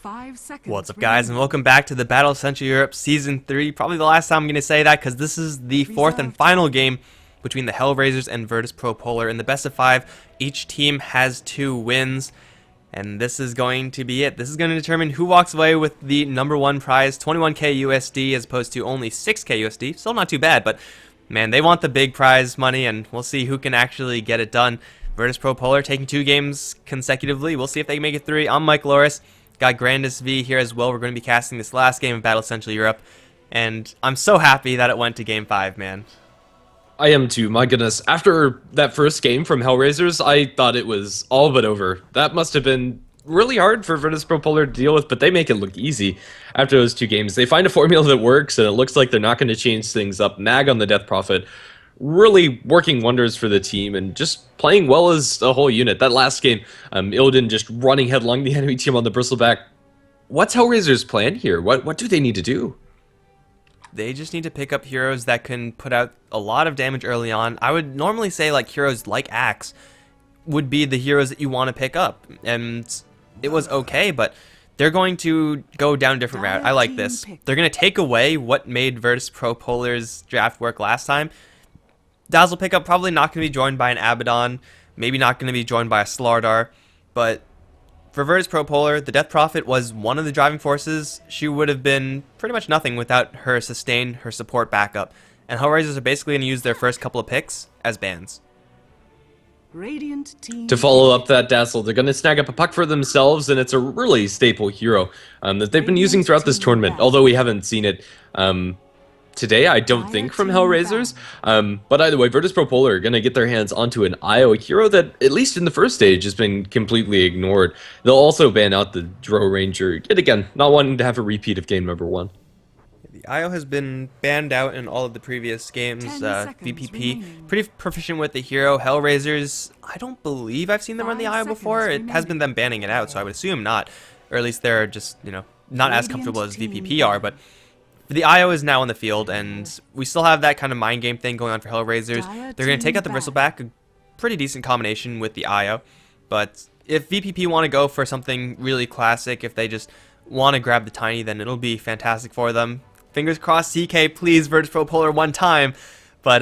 5 seconds. What's up, guys, and welcome back to the Battle of Central Europe Season 3. Probably the last time I'm going to say that, because this is the fourth and final game between the Hellraisers and Virtus.Pro Polar. In the best of 5, each team has 2 wins, and this is going to be it. This is going to determine who walks away with the #1 prize, 21k USD, as opposed to only 6k USD. Still not too bad, but man, they want the big prize money, and we'll see who can actually get it done. Virtus.Pro Polar taking 2 games consecutively. We'll see if they can make it 3. I'm Mike Loris. Got Grandis V here as well. We're going to be casting this last game of Battle Central Europe, and I'm so happy that it went to Game 5, man. I am too, my goodness. After that first game from Hellraisers, I thought it was all but over. That must have been really hard for Virtus.Pro Polar to deal with, but they make it look easy after those 2 games. They find a formula that works, and it looks like they're not going to change things up. Mag on the Death Prophet, really working wonders for the team and just playing well as a whole unit. That last game, Illidan just running headlong the enemy team on the Bristleback. What's Hellraiser's plan here? What do they need to do? They just need to pick up heroes that can put out a lot of damage early on. I would normally say like heroes like Axe would be the heroes that you want to pick up, and it was okay, but they're going to go down a different route. I like this. They're going to take away what made Virtus.Pro Polar's draft work last time. Dazzle pickup probably not going to be joined by an Abaddon, maybe not going to be joined by a Slardar, but for Virtus.Pro Polar, the Death Prophet was one of the driving forces. She would have been pretty much nothing without her sustain, her support backup, and Hellraisers are basically going to use their first couple of picks as bans. Radiant team To follow up that Dazzle, they're going to snag up a puck for themselves, and it's a really staple hero that they've been using throughout this tournament, although we haven't seen it today, I don't think, from Hellraisers. But either way, Virtus.Pro Polar are going to get their hands onto an IO, a hero that, at least in the first stage, has been completely ignored. They'll also ban out the Dro Ranger, yet again, not wanting to have a repeat of game #1. The IO has been banned out in all of the previous games. VP.P, pretty proficient with the hero. Hellraisers, I don't believe I've seen them run the IO before. It has been them banning it out, so I would assume not. Or at least they're just, you know, not as comfortable as VP.P are, but the IO is now on the field, and we still have that kind of mind game thing going on for Hellraisers. They're going to take out the Bristleback, a pretty decent combination with the IO. But if VP.P want to go for something really classic, if they just want to grab the Tiny, then it'll be fantastic for them. Fingers crossed, CK, please, Virtus.Pro Polar one time. But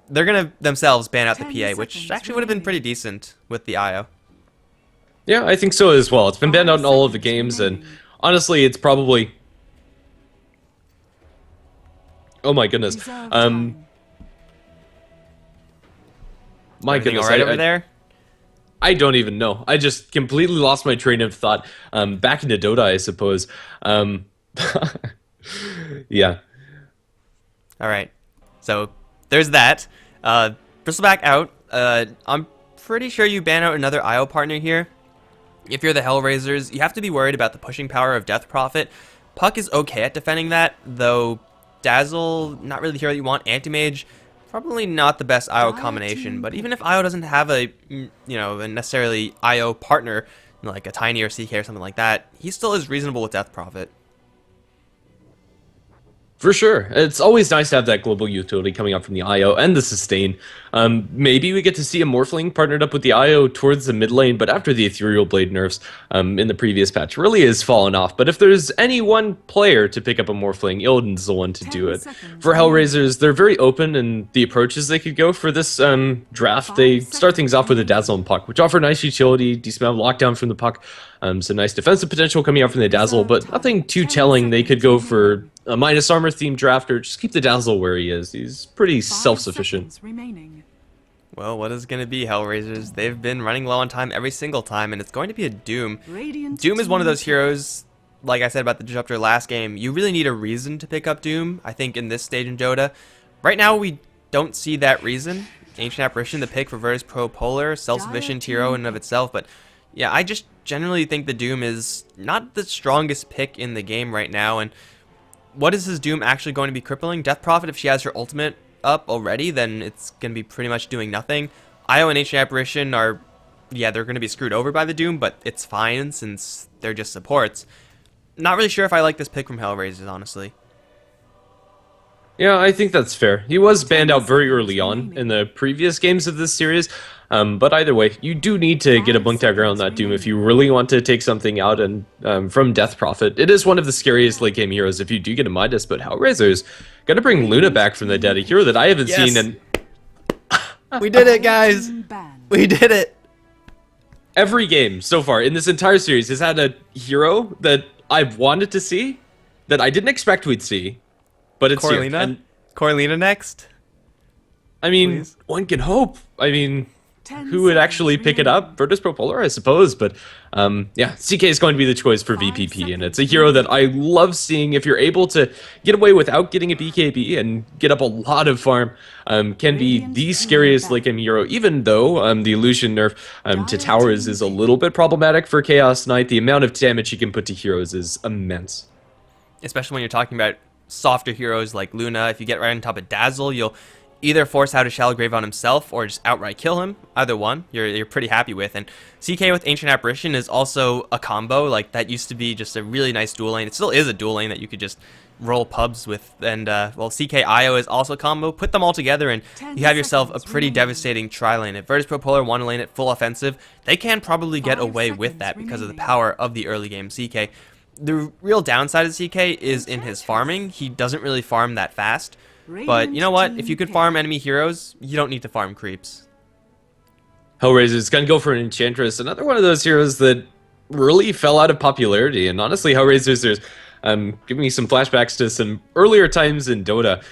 they're going to themselves ban out the PA, which actually would have been pretty decent with the IO. Yeah, I think so as well. It's been banned out in all of the games, and honestly, it's probably... Oh my goodness. My goodness. All right over there? I don't even know. I just completely lost my train of thought. Back into Dota, I suppose. Yeah. All right. So there's that. Bristleback out. I'm pretty sure you ban out another IO partner here. If you're the Hellraisers, you have to be worried about the pushing power of Death Prophet. Puck is okay at defending that, though Dazzle, not really the hero you want. Anti-Mage, probably not the best IO combination, but even if IO doesn't have a, a necessarily IO partner, like a Tiny or CK or something like that, he still is reasonable with Death Prophet. For sure. It's always nice to have that global utility coming up from the IO and the sustain. Maybe we get to see a Morphling partnered up with the IO towards the mid lane, but after the Ethereal Blade nerfs in the previous patch really has fallen off. But if there's any one player to pick up a Morphling, Illidan's the one to do it. For Hellraisers, they're very open in the approaches they could go for this draft. They start things off with a Dazzle and Puck, which offer nice utility, decent amount of lockdown from the Puck. Some nice defensive potential coming out from the Dazzle, but nothing too telling. They could go for a minus armor themed draft or just keep the Dazzle where he is. He's pretty self-sufficient. Well, what is going to be, Hellraisers? They've been running low on time every single time, and it's going to be a Doom. Doom is one of those heroes, like I said about the Disruptor last game, you really need a reason to pick up Doom, I think, in this stage in Dota. Right now, we don't see that reason. Ancient Apparition, the pick for Virtus.Pro Polar, self-sufficient hero in and of itself, but yeah, I just generally think the Doom is not the strongest pick in the game right now, and what is his Doom actually going to be crippling? Death Prophet, if she has her ultimate up already, then it's going to be pretty much doing nothing. IO and Ancient Apparition are, yeah, they're going to be screwed over by the Doom, but it's fine since they're just supports. Not really sure if I like this pick from Hellraisers, honestly. Yeah, I think that's fair. He was banned out very early on in the previous games of this series. But either way, you do need to get a blink dagger on that Doom if you really want to take something out. And from Death Prophet, it is one of the scariest late game heroes if you do get a Midas. But Hellraisers gonna bring Luna back from the dead, a hero that I haven't seen in We did it, guys. We did it. every game so far in this entire series. Has had a hero that I've wanted to see, that I didn't expect we'd see, but it's here. Corlina? And, Corlina next? I mean, Please. one can hope. I mean, who would actually pick it up? Virtus.Pro Polar, I suppose, but yeah, CK is going to be the choice for VP.P, and it's a hero that I love seeing. If you're able to get away without getting a BKB and get up a lot of farm, can be the scariest late game hero, even though the illusion nerf to towers is a little bit problematic for Chaos Knight. The amount of damage he can put to heroes is immense. Especially when you're talking about softer heroes like Luna. If you get right on top of Dazzle, you'll either force out a Shallow Grave on himself or just outright kill him. Either one, you're pretty happy with. And CK with Ancient Apparition is also a combo. Like, that used to be just a really nice dual lane. It still is a dual lane that you could just roll pubs with. And, well, CK IO is also a combo. Put them all together and you have yourself a pretty devastating tri-lane. If Virtus.Pro Polar want to lane it full offensive, they can probably get away with that because of the power of the early game CK. The real downside of CK is in his farming. He doesn't really farm that fast. But you know what? If you could farm enemy heroes, you don't need to farm creeps. Hellraiser is going to go for an Enchantress, another one of those heroes that really fell out of popularity. And honestly, Hellraisers, there's giving me some flashbacks to some earlier times in Dota,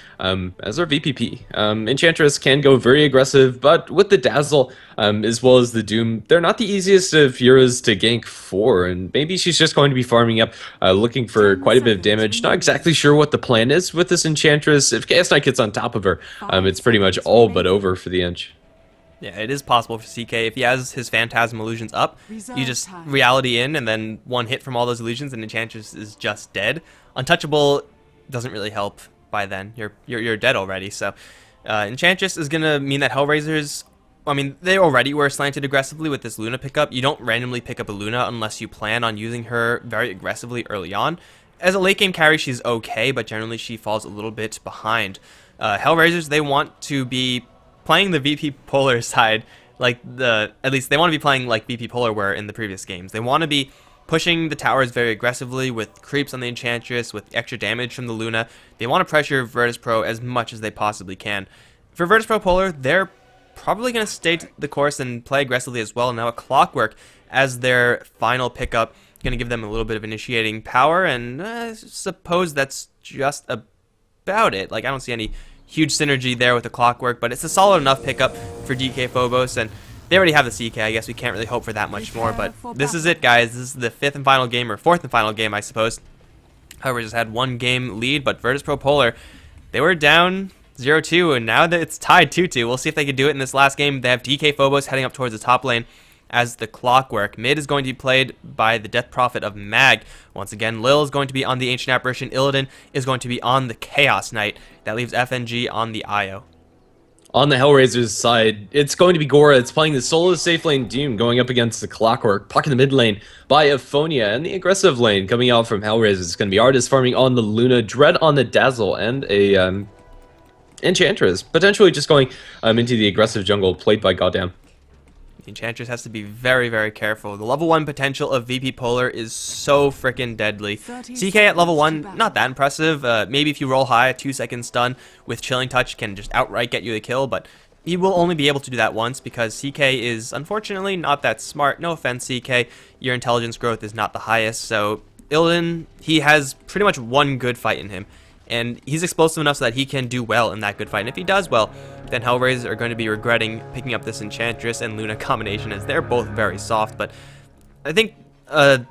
as our VP.P. Enchantress can go very aggressive, but with the Dazzle, as well as the Doom, they're not the easiest of heroes to gank for, and maybe she's just going to be farming up, looking for quite a bit of damage. Not exactly sure what the plan is with this Enchantress. If Chaos Knight gets on top of her, it's pretty much all but over for the Ench. Yeah, it is possible for CK. If he has his Phantasm illusions up, you just reality in, and then one hit from all those illusions, and Enchantress is just dead. Untouchable doesn't really help by then. You're dead already. So Enchantress is gonna mean that Hellraisers, I mean, they already were slanted aggressively with this Luna pickup. You don't randomly pick up a Luna unless you plan on using her very aggressively early on. As a late game carry, she's okay, but generally she falls a little bit behind. Hellraisers, they want to be playing the VP Polar side, at least they want to be playing like VP Polar were in the previous games. They want to be pushing the towers very aggressively with creeps on the Enchantress, with extra damage from the Luna. They want to pressure Virtus.Pro as much as they possibly can. For Virtus.Pro Polar, they're probably going to stay the course and play aggressively as well. Now a Clockwork as their final pickup, going to give them a little bit of initiating power, and I suppose that's just about it. Like, I don't see any huge synergy there with the Clockwork, but it's a solid enough pickup for DK Phobos, and they already have the CK. I guess we can't really hope for that much more, but this is it, guys. This is the fifth and final game, or fourth and final game, I suppose. However, just had one game lead, but Virtus.Pro Polar, they were down 0-2, and now that it's tied 2-2, we'll see if they can do it in this last game. They have DK Phobos heading up towards the top lane as the Clockwork. Mid is going to be played by the Death Prophet of Mag. Once again, Lil is going to be on the Ancient Apparition. Illidan is going to be on the Chaos Knight. That leaves FNG on the IO. On the Hellraisers side, it's going to be Gora. It's playing the solo safe lane Doom going up against the Clockwork. Puck in the mid lane by Aphonia, and the aggressive lane coming out from Hellraisers is going to be Artist farming on the Luna, Dread on the Dazzle, and a Enchantress. Potentially just going into the aggressive jungle played by Goddamn. The Enchantress has to be very, very careful. The level 1 potential of VP Polar is so freaking deadly. CK at level 1, not that impressive. Maybe if you roll high, a 2-second stun with Chilling Touch can just outright get you the kill, but he will only be able to do that once because CK is unfortunately not that smart. No offense, CK. Your intelligence growth is not the highest, so Illidan, he has pretty much one good fight in him. And he's explosive enough so that he can do well in that good fight. And if he does well, then Hellraisers are going to be regretting picking up this Enchantress and Luna combination, as they're both very soft. But I think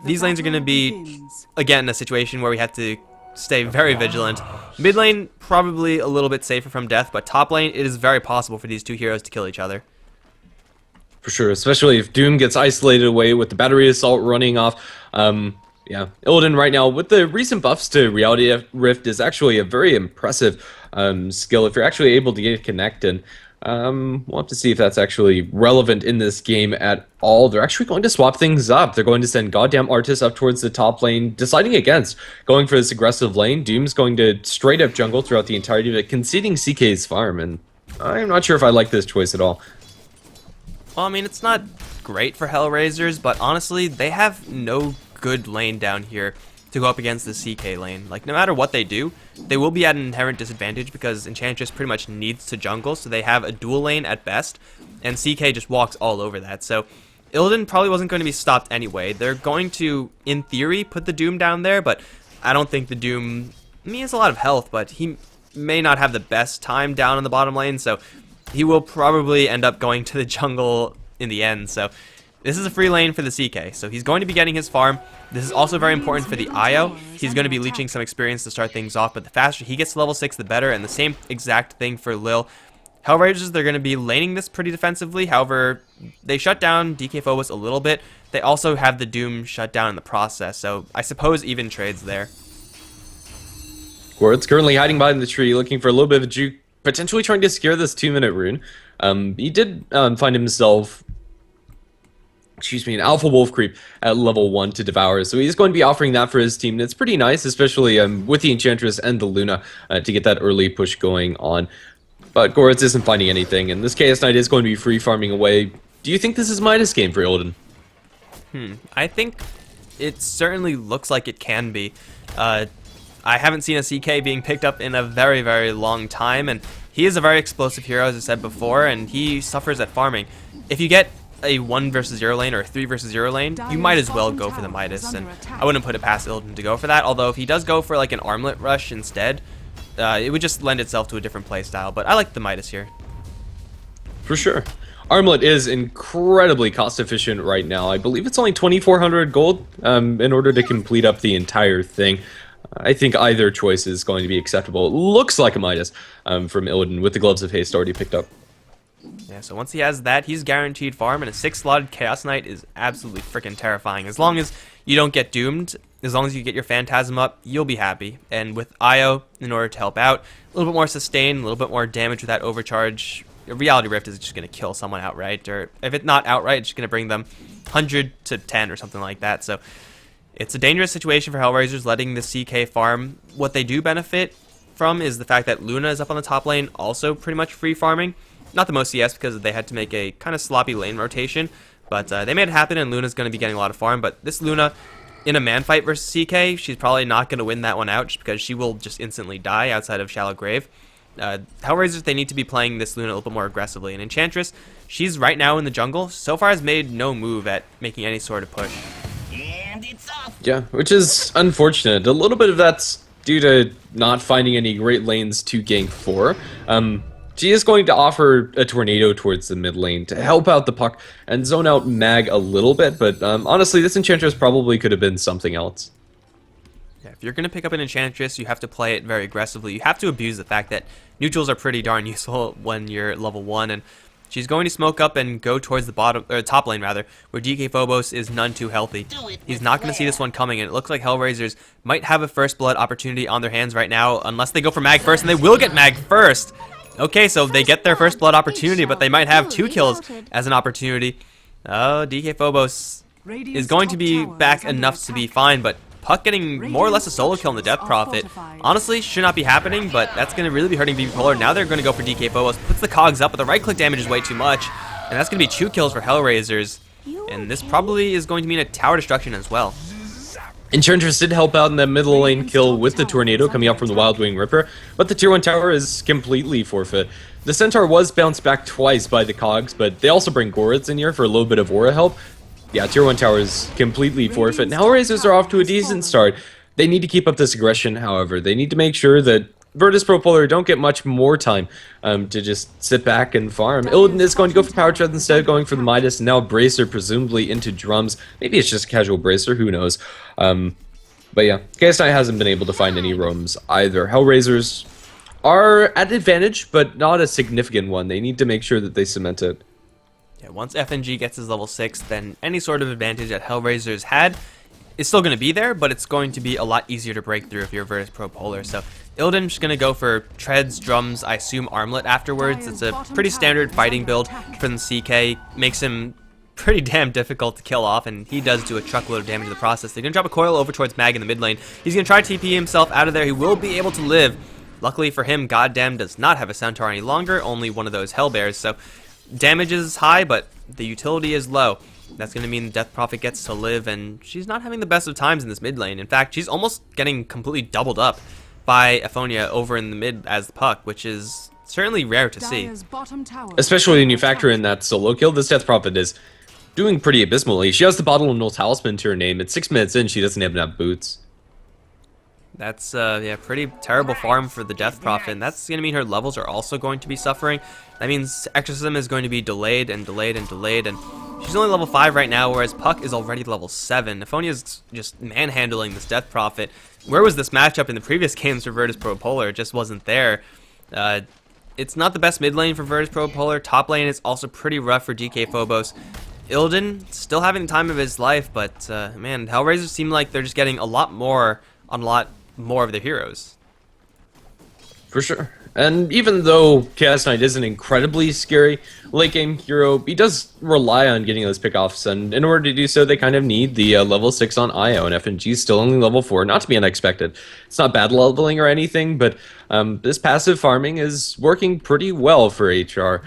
these lanes are going to be, again, a situation where we have to stay very vigilant. Mid lane, probably a little bit safer from death, but top lane, it is very possible for these two heroes to kill each other. For sure, especially if Doom gets isolated away with the battery assault running off. Yeah, Illidan right now, with the recent buffs to Reality Rift, is actually a very impressive skill if you're actually able to get connected. We'll have to see if that's actually relevant in this game at all. They're actually going to swap things up. They're going to send Goddamn Artist up towards the top lane, deciding against going for this aggressive lane. Doom's going to straight up jungle throughout the entirety of it, conceding CK's farm, and I'm not sure if I like this choice at all. Well, I mean, it's not great for Hellraisers, but honestly, they have no good lane down here to go up against the CK lane. Like, no matter what they do, they will be at an inherent disadvantage because Enchantress pretty much needs to jungle, so they have a dual lane at best, and CK just walks all over that. So Illidan probably wasn't going to be stopped anyway. They're going to, in theory, put the Doom down there, but I don't think the Doom... I mean, he has a lot of health, but he may not have the best time down in the bottom lane, so he will probably end up going to the jungle in the end. So this is a free lane for the CK, so he's going to be getting his farm. This is also very important for the IO. He's going to be leeching some experience to start things off, but the faster he gets to level 6, the better, and the same exact thing for Lil. Hellraisers, they're going to be laning this pretty defensively. However, they shut down DK Phobos a little bit. They also have the Doom shut down in the process, so I suppose even trades there. Gord's currently hiding behind the tree, looking for a little bit of a juke, potentially trying to scare this 2-minute rune. He did find himself, an Alpha Wolf Creep at level 1 to devour, so he's going to be offering that for his team, and it's pretty nice, especially with the Enchantress and the Luna to get that early push going on. But Goritz isn't finding anything, and this Chaos Knight is going to be free farming away. Do you think this is Midas game for Illidan? I think it certainly looks like it can be. I haven't seen a CK being picked up in a very, very long time, and he is a very explosive hero, as I said before, and he suffers at farming. If you get a 1 versus 0 lane or a 3 versus 0 lane, you might as well go for the Midas, and I wouldn't put it past Illidan to go for that, although if he does go for like an armlet rush instead, it would just lend itself to a different playstyle, but I like the Midas here. For sure. Armlet is incredibly cost efficient right now. I believe it's only 2,400 gold in order to complete up the entire thing. I think either choice is going to be acceptable. It looks like a Midas from Illidan with the Gloves of Haste already picked up. Yeah, so once he has that, he's guaranteed farm, and a 6-slotted Chaos Knight is absolutely freaking terrifying. As long as you don't get doomed, as long as you get your Phantasm up, you'll be happy. And with IO, in order to help out, a little bit more sustain, a little bit more damage with that overcharge, Reality Rift is just going to kill someone outright, or if it's not outright, it's just going to bring them 100 to 10 or something like that. So it's a dangerous situation for Hellraisers letting the CK farm. What they do benefit from is the fact that Luna is up on the top lane, also pretty much free farming. Not the most CS because they had to make a kind of sloppy lane rotation, but they made it happen, and Luna's going to be getting a lot of farm. But this Luna, in a man fight versus CK, she's probably not going to win that one out just because she will just instantly die outside of Shallow Grave. Hellraisers, they need to be playing this Luna a little bit more aggressively. And Enchantress, she's right now in the jungle, so far has made no move at making any sort of push. And it's off. Yeah, which is unfortunate. A little bit of that's due to not finding any great lanes to gank for. She is going to offer a tornado towards the mid lane to help out the puck and zone out Mag a little bit, but honestly, this Enchantress probably could have been something else. Yeah, if you're going to pick up an Enchantress, you have to play it very aggressively. You have to abuse the fact that neutrals are pretty darn useful when you're level 1, and she's going to smoke up and go towards the bottom, or top lane rather, where DK Phobos is none too healthy. He's not going to see this one coming, and it looks like Hellraisers might have a first blood opportunity on their hands right now, unless they go for Mag first, and they will get Mag first! Okay, so they get their first blood opportunity, but they might have 2 kills as an opportunity. Oh, DK Phobos is going to be back enough to be fine, but Puck getting more or less a solo kill on the Death Prophet. Honestly, should not be happening, but that's going to really be hurting VP Polar. Now they're going to go for DK Phobos, puts the cogs up, but the right-click damage is way too much, and that's going to be 2 kills for Hellraisers, and this probably is going to mean a tower destruction as well. Enchantress did help out in that middle lane kill with the tornado coming up from the Wild Wing Ripper, but the tier 1 tower is completely forfeit. The Centaur was bounced back twice by the cogs, but they also bring Goritz in here for a little bit of aura help. Yeah, tier 1 tower is completely forfeit. Now Hellraisers are off to a decent start. They need to keep up this aggression, however. They need to make sure that Virtus Pro Polar don't get much more time to just sit back and farm. Illidan is going to go for Power Treads instead of going for the Midas, and now Bracer presumably into drums. Maybe it's just a casual Bracer, who knows. But yeah, Chaos Knight hasn't been able to find any roams either. Hellraisers are at advantage, but not a significant one. They need to make sure that they cement it. Yeah, once FNG gets his level 6, then any sort of advantage that Hellraisers had is still going to be there, but it's going to be a lot easier to break through if you're Virtus Pro Polar. So Illidan's going to go for treads, drums, I assume armlet afterwards. It's a pretty standard fighting build from the CK. Makes him pretty damn difficult to kill off, and he does do a truckload of damage in the process. They're going to drop a coil over towards Mag in the mid lane. He's going to try to TP himself out of there. He will be able to live. Luckily for him, Goddamn does not have a Centaur any longer, only one of those Hellbears. So damage is high, but the utility is low. That's going to mean Death Prophet gets to live, and she's not having the best of times in this mid lane. In fact, she's almost getting completely doubled up by Aphonia over in the mid as the puck, which is certainly rare to see. Dire's bottom tower Especially when you factor in that solo kill, this Death Prophet is doing pretty abysmally. She has the Bottle of Null Talisman to her name. It's 6 minutes in, she doesn't have enough boots. That's yeah, pretty terrible farm for the Death Prophet, and that's going to mean her levels are also going to be suffering. That means Exorcism is going to be delayed and delayed and delayed, and she's only level 5 right now, whereas Puck is already level 7. Aphonia's just manhandling this Death Prophet. Where was this matchup in the previous games for Virtus Pro Polar? It just wasn't there. It's not the best mid lane for Virtus Pro Polar. Top lane is also pretty rough for DK Phobos. Illidan still having the time of his life, but man, Hellraisers seem like they're just getting a lot more on a lot more of their heroes. For sure. And even though Chaos Knight is an incredibly scary late game hero, he does rely on getting those pickoffs, and in order to do so, they kind of need the level 6 on IO, and FNG is still only level 4, not to be unexpected. It's not bad leveling or anything, but this passive farming is working pretty well for HR.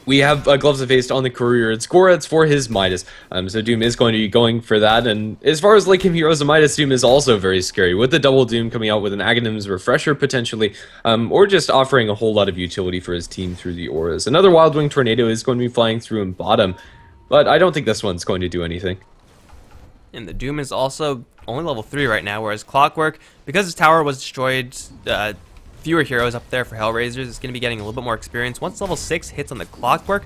We have Gloves of Haste on the Courier. It's Goretz for his Midas. So Doom is going to be going for that. And as far as late game heroes of Midas, Doom is also very scary. With the double Doom coming out with an Aghanim's Refresher potentially, or just offering a whole lot of utility for his team through the auras. Another Wild Wing Tornado is going to be flying through in bottom, but I don't think this one's going to do anything. And the Doom is also only level 3 right now, whereas Clockwork, because his tower was destroyed, fewer heroes up there for Hellraisers, is going to be getting a little bit more experience. Once level 6 hits on the Clockwork,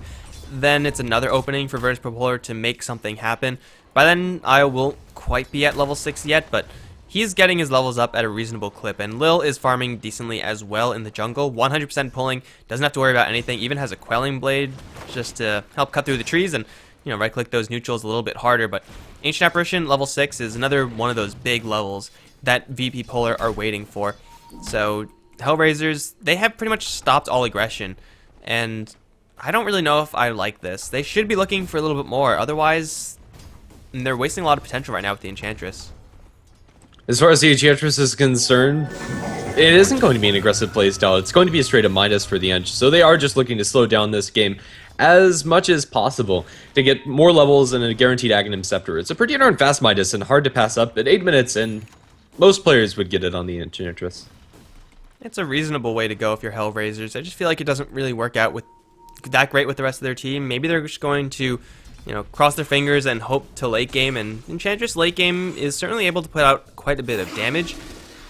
then it's another opening for Virtus Pro Polar to make something happen. By then, Io won't quite be at level 6 yet, but he's getting his levels up at a reasonable clip, and Lil is farming decently as well in the jungle. 100% pulling, doesn't have to worry about anything, even has a Quelling Blade just to help cut through the trees and, you know, right-click those neutrals a little bit harder. But Ancient Apparition, level 6, is another one of those big levels that VP Polar are waiting for. So Hellraisers, they have pretty much stopped all aggression, and I don't really know if I like this. They should be looking for a little bit more, otherwise they're wasting a lot of potential right now with the Enchantress. As far as the Enchantress is concerned, it isn't going to be an aggressive playstyle. It's going to be a straight up Midas for the Ench, so they are just looking to slow down this game as much as possible to get more levels and a guaranteed Aghanim Scepter. It's a pretty darn fast Midas and hard to pass up at 8 minutes, and most players would get it on the Enchantress. It's a reasonable way to go if you're Hellraisers. I just feel like it doesn't really work out with that great with the rest of their team. Maybe they're just going to, you know, cross their fingers and hope to late game, and Enchantress late game is certainly able to put out quite a bit of damage.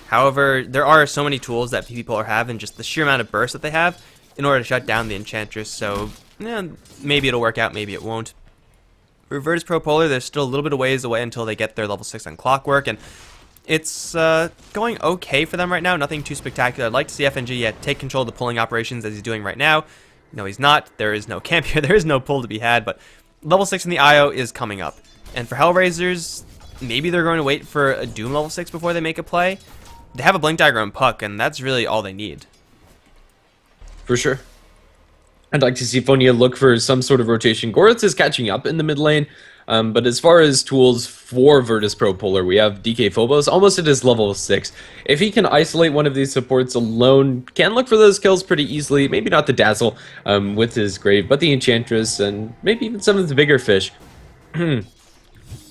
However, there are so many tools that people are having, just the sheer amount of burst that they have in order to shut down the Enchantress, so yeah, maybe it'll work out, maybe it won't. For Virtus Pro Polar, there's still a little bit of ways away until they get their level 6 on Clockwork, and it's going okay for them right now, nothing too spectacular. I'd like to see FNG take control of the pulling operations as he's doing right now. No, he's not. There is no camp here. There is no pull to be had, but level 6 in the IO is coming up. And for Hellraisers, maybe they're going to wait for a Doom level 6 before they make a play. They have a Blink Dagger and Puck, and that's really all they need. For sure. I'd like to see Fonia look for some sort of rotation. Goretz is catching up in the mid lane. But as far as tools for Virtus Pro Polar, we have DK Phobos almost at his level 6. If he can isolate one of these supports alone, can look for those kills pretty easily. Maybe not the Dazzle with his Grave, but the Enchantress and maybe even some of the bigger fish.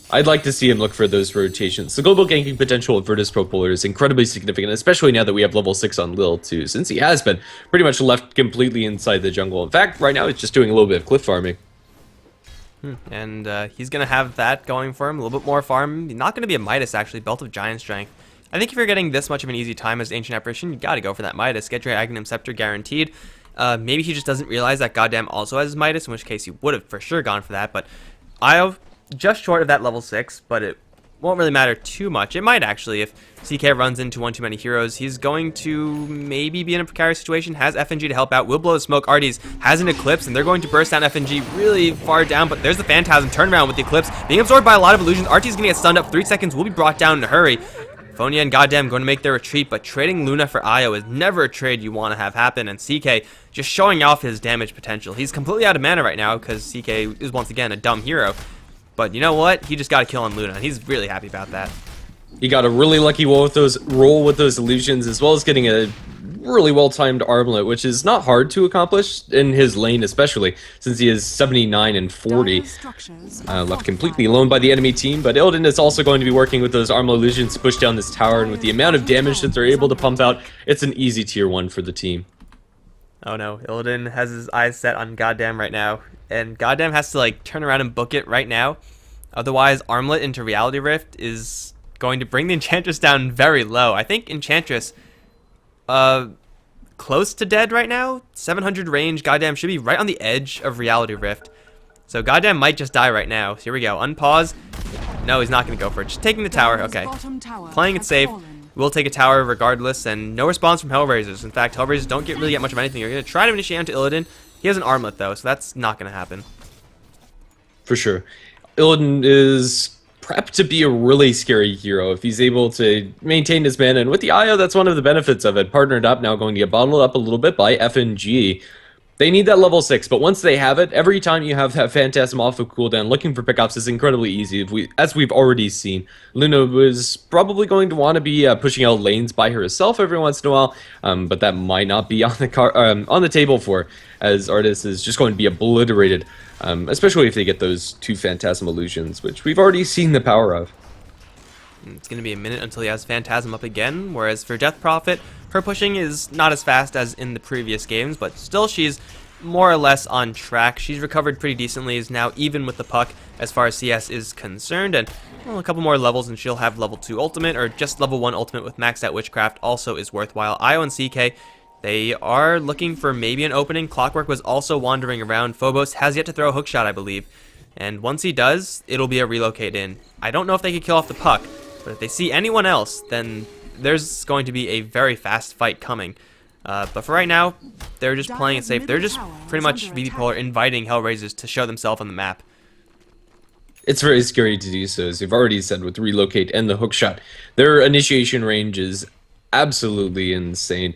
I'd like to see him look for those rotations. The global ganking potential of Virtus Pro Polar is incredibly significant, especially now that we have level 6 on Lil too, since he has been pretty much left completely inside the jungle. In fact, right now it's just doing a little bit of cliff farming. And he's going to have that going for him, a little bit more farm. Not going to be a Midas, actually, Belt of Giant Strength. I think if you're getting this much of an easy time as Ancient Apparition, you got to go for that Midas. Get your Aghanim Scepter guaranteed. Maybe he just doesn't realize that Goddamn also has his Midas, in which case he would have for sure gone for that. But Io, just short of that level 6, but it won't really matter too much. It might actually if CK runs into one too many heroes. He's going to maybe be in a precarious situation. Has FNG to help out. Will blow the smoke. Arties has an Eclipse, and they're going to burst down FNG really far down, but there's the Phantasm turnaround with the Eclipse. Being absorbed by a lot of illusions. Artie's going to get stunned up. 3 seconds will be brought down in a hurry. Fonia and Goddamn going to make their retreat, but trading Luna for Io is never a trade you want to have happen, and CK just showing off his damage potential. He's completely out of mana right now because CK is once again a dumb hero. But you know what? He just got a kill on Luna, and he's really happy about that. He got a really lucky roll with those illusions, as well as getting a really well-timed armlet, which is not hard to accomplish in his lane, especially since he is 79 and 40. Left completely alone by the enemy team, but Illidan is also going to be working with those armlet illusions to push down this tower, and with the amount of damage that they're able to pump out, it's an easy tier 1 for the team. Oh no, Illidan has his eyes set on Goddamn right now, and Goddamn has to like turn around and book it right now. Otherwise, Armlet into Reality Rift is going to bring the Enchantress down very low. I think Enchantress, close to dead right now. 700 range, Goddamn should be right on the edge of Reality Rift. So Goddamn might just die right now. So here we go, unpause. No, he's not going to go for it. Just taking the tower, okay. Playing it safe. We'll take a tower regardless, and no response from Hellraisers. In fact, Hellraisers don't really get much of anything. You're going to try to initiate onto Illidan. He has an armlet, though, so that's not going to happen. For sure. Illidan is prepped to be a really scary hero if he's able to maintain his mana. And with the IO, that's one of the benefits of it. Partnered up, now going to get bottled up a little bit by FNG. They need that level 6, but once they have it, every time you have that Phantasm off of cooldown, looking for pickups is incredibly easy. As we've already seen, Luna was probably going to want to be pushing out lanes by herself every once in a while, but that might not be on the table for her, as Artis is just going to be obliterated, especially if they get those 2 Phantasm illusions, which we've already seen the power of. It's going to be a minute until he has Phantasm up again, whereas for Death Prophet, her pushing is not as fast as in the previous games, but still she's more or less on track. She's recovered pretty decently, is now even with the puck as far as CS is concerned, and well, a couple more levels and she'll have level 2 ultimate, or just level 1 ultimate with maxed out Witchcraft also is worthwhile. IO and CK, they are looking for maybe an opening. Clockwork was also wandering around. Phobos has yet to throw a hookshot, I believe, and once he does, it'll be a relocate in. I don't know if they can kill off the puck, but if they see anyone else, then there's going to be a very fast fight coming. But for right now, they're just playing it safe. They're just pretty much VP.P are inviting Hellraisers to show themselves on the map. It's very scary to do so, as you've already said with relocate and the hookshot. Their initiation range is absolutely insane.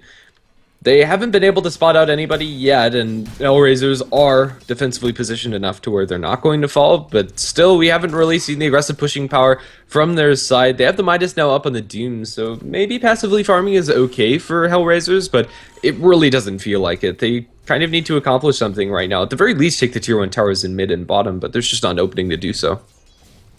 They haven't been able to spot out anybody yet, and Hellraisers are defensively positioned enough to where they're not going to fall, but still, we haven't really seen the aggressive pushing power from their side. They have the Midas now up on the Doom, so maybe passively farming is okay for Hellraisers, but it really doesn't feel like it. They kind of need to accomplish something right now. At the very least, take the tier 1 towers in mid and bottom, but there's just not an opening to do so.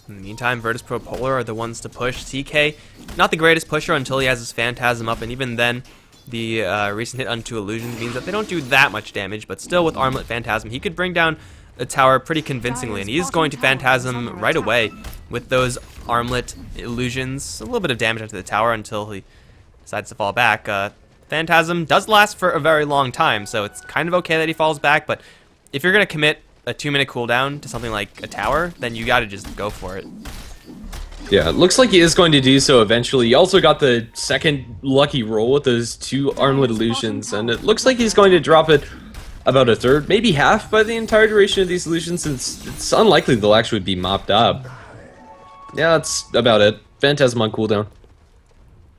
In the meantime, Virtus.Pro Polar are the ones to push. CK, not the greatest pusher until he has his Phantasm up, and even then, the recent hit on 2 illusions means that they don't do that much damage, but still with Armlet Phantasm, he could bring down a tower pretty convincingly, and he's going to Phantasm right away with those Armlet illusions. A little bit of damage onto the tower until he decides to fall back. Phantasm does last for a very long time, so it's kind of okay that he falls back, but if you're going to commit a 2-minute cooldown to something like a tower, then you got to just go for it. Yeah, it looks like he is going to do so eventually. He also got the second lucky roll with those 2 Armlet illusions, and it looks like he's going to drop it about a third, maybe half by the entire duration of these illusions, since it's unlikely they'll actually be mopped up. Yeah, that's about it. Phantasm on cooldown.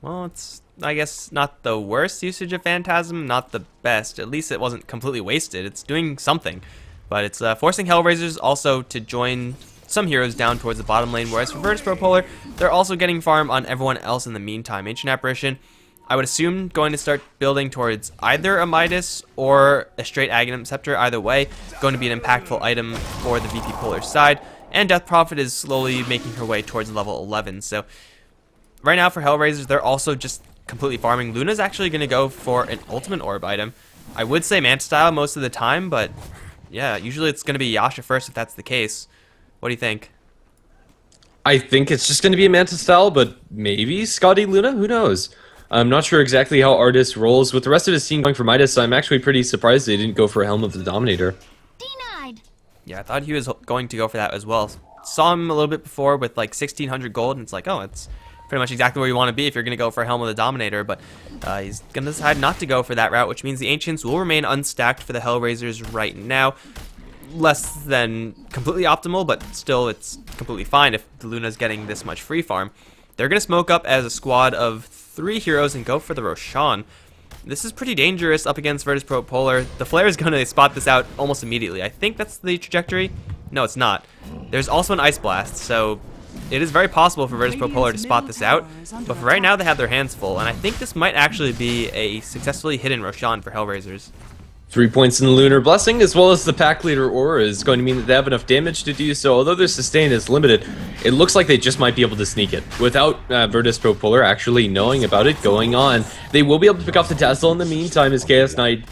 Well, it's, I guess, not the worst usage of Phantasm, not the best. At least it wasn't completely wasted. It's doing something, but it's forcing Hellraisers also to join some heroes down towards the bottom lane, whereas for Virtus.Pro Polar, they're also getting farm on everyone else in the meantime. Ancient Apparition, I would assume, going to start building towards either a Midas or a straight Aghanim Scepter. Either way, going to be an impactful item for the VP Polar side, and Death Prophet is slowly making her way towards level 11. So right now for Hellraisers, they're also just completely farming. Luna's actually going to go for an Ultimate Orb item. I would say Manta Style most of the time, but yeah, usually it's going to be Yasha first if that's the case. What do you think? I think it's just going to be a Manta Style, but maybe Scotty Luna? Who knows? I'm not sure exactly how Artis rolls. With the rest of his team going for Midas, I'm actually pretty surprised they didn't go for a Helm of the Dominator. Denied. Yeah, I thought he was going to go for that as well. Saw him a little bit before with like 1,600 gold, and it's like, oh, it's pretty much exactly where you want to be if you're going to go for a Helm of the Dominator, but he's going to decide not to go for that route, which means the Ancients will remain unstacked for the Hellraisers right now. Less than completely optimal, but still it's completely fine if the Luna's getting this much free farm. They're going to smoke up as a squad of 3 heroes and go for the Roshan. This is pretty dangerous up against Virtus.Pro Polar. The Flare is going to spot this out almost immediately. I think that's the trajectory. No, it's not. There's also an Ice Blast, so it is very possible for Virtus Pro Polar to spot this out, but for right now they have their hands full, and I think this might actually be a successfully hidden Roshan for Hellraisers. 3 points in the Lunar Blessing, as well as the pack leader aura, is going to mean that they have enough damage to do so. Although their sustain is limited, it looks like they just might be able to sneak it without Virtus Pro Polar actually knowing about it going on. They will be able to pick off the Dazzle in the meantime as Chaos Knight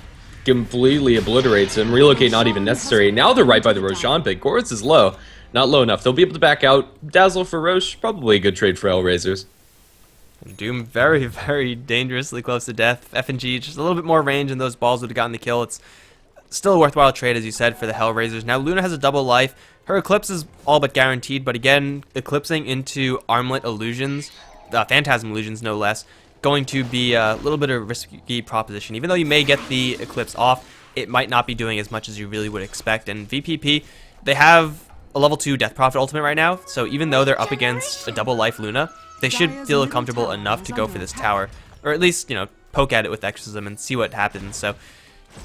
completely obliterates him. Relocate not even necessary. Now they're right by the Roshan pick. Goritz is low. Not low enough. They'll be able to back out. Dazzle for Roche, probably a good trade for Hellraisers. Doom very, very dangerously close to death. F&G just a little bit more range and those balls would have gotten the kill. It's still a worthwhile trade, as you said, for the Hellraisers. Now Luna has a double life. Her Eclipse is all but guaranteed, but again, eclipsing into Armlet illusions, Phantasm illusions no less, going to be a little bit of a risky proposition. Even though you may get the Eclipse off, it might not be doing as much as you really would expect. And VP.P, they have a level 2 Death Prophet ultimate right now, so even though they're up against a double life Luna, they should feel comfortable enough to go for this tower, or at least, you know, poke at it with Exorcism and see what happens. So